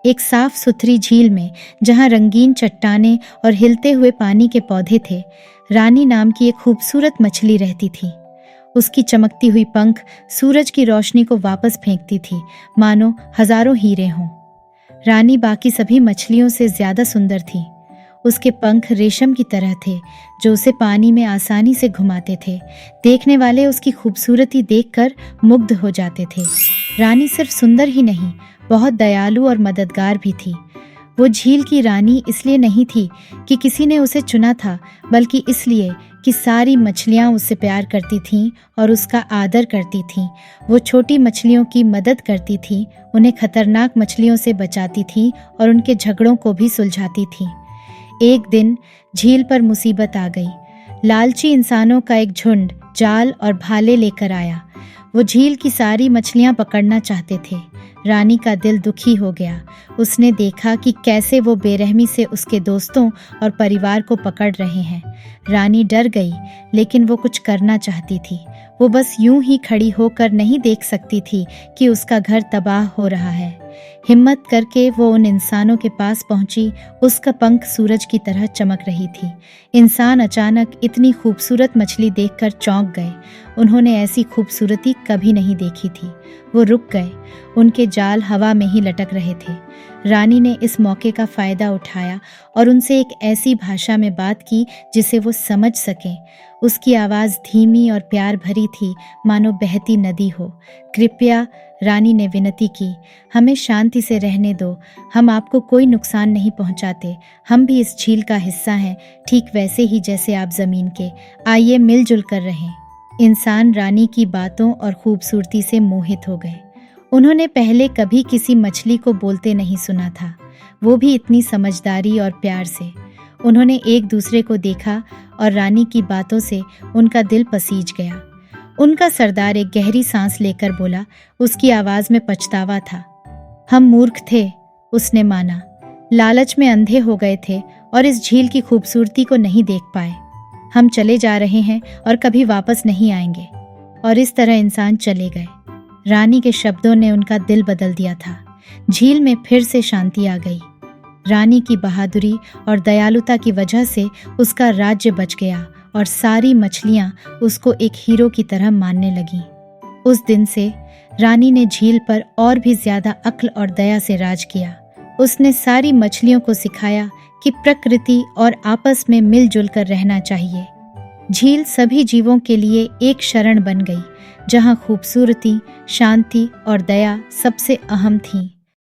एक साफ सुथरी झील में, जहाँ रंगीन चट्टानें और हिलते हुए पानी के पौधे थे, रानी नाम की एक खूबसूरत मछली रहती थी। उसकी चमकती हुई पंख सूरज की रोशनी को वापस फेंकती थी, मानो हजारों हीरे हों। रानी बाकी सभी मछलियों से ज्यादा सुंदर थी। उसके पंख रेशम की तरह थे, जो उसे पानी में आसानी से घुमाते थे। देखने वाले उसकी खूबसूरती देखकर मुग्ध हो जाते थे। रानी सिर्फ सुंदर ही नहीं, बहुत दयालु और मददगार भी थी। वो झील की रानी इसलिए नहीं थी कि किसी ने उसे चुना था, बल्कि इसलिए कि सारी मछलियाँ उससे प्यार करती थीं और उसका आदर करती थीं। वो छोटी मछलियों की मदद करती थी, उन्हें खतरनाक मछलियों से बचाती थी और उनके झगड़ों को भी सुलझाती थी। एक दिन झील पर मुसीबत आ गई। लालची इंसानों का एक झुंड जाल और भाले लेकर आया। वो झील की सारी मछलियां पकड़ना चाहते थे। रानी का दिल दुखी हो गया। उसने देखा कि कैसे वो बेरहमी से उसके दोस्तों और परिवार को पकड़ रहे हैं। रानी डर गई, लेकिन वो कुछ करना चाहती थी। वो बस यूं ही खड़ी होकर नहीं देख सकती थी कि उसका घर तबाह हो रहा है। हिम्मत करके वो उन इंसानों के पास पहुंची। उसका पंख सूरज की तरह चमक रही थी। इंसान अचानक इतनी खूबसूरत मछली देखकर चौंक गए। उन्होंने ऐसी खूबसूरती कभी नहीं देखी थी। वो रुक गए। उनके जाल हवा में ही लटक रहे थे। रानी ने इस मौके का फायदा उठाया और उनसे एक ऐसी भाषा में बात की जिसे वो समझ सकें। उसकी आवाज़ धीमी और प्यार भरी थी, मानो बहती नदी हो। कृपया, रानी ने विनती की, हमें शांति से रहने दो। हम आपको कोई नुकसान नहीं पहुंचाते। हम भी इस झील का हिस्सा हैं, ठीक वैसे ही जैसे आप ज़मीन के। आइए मिलजुल कर रहें। इंसान रानी की बातों और खूबसूरती से मोहित हो गए। उन्होंने पहले कभी किसी मछली को बोलते नहीं सुना था, वो भी इतनी समझदारी और प्यार से। उन्होंने एक दूसरे को देखा और रानी की बातों से उनका दिल पसीज गया। उनका सरदार एक गहरी सांस लेकर बोला, उसकी आवाज़ में पछतावा था। हम मूर्ख थे, उसने माना। लालच में अंधे हो गए थे और इस झील की खूबसूरती को नहीं देख पाए। हम चले जा रहे हैं और कभी वापस नहीं आएंगे। और इस तरह इंसान चले गए। रानी के शब्दों ने उनका दिल बदल दिया था। झील में फिर से शांति आ गई। रानी की बहादुरी और दयालुता की वजह से उसका राज्य बच गया और सारी मछलियां उसको एक हीरो की तरह मानने लगीं। उस दिन से रानी ने झील पर और भी ज्यादा अक्ल और दया से राज किया। उसने सारी मछलियों को सिखाया कि प्रकृति और आपस में मिलजुल कर रहना चाहिए। झील सभी जीवों के लिए एक शरण बन गई, जहां खूबसूरती, शांति और दया सबसे अहम थीं।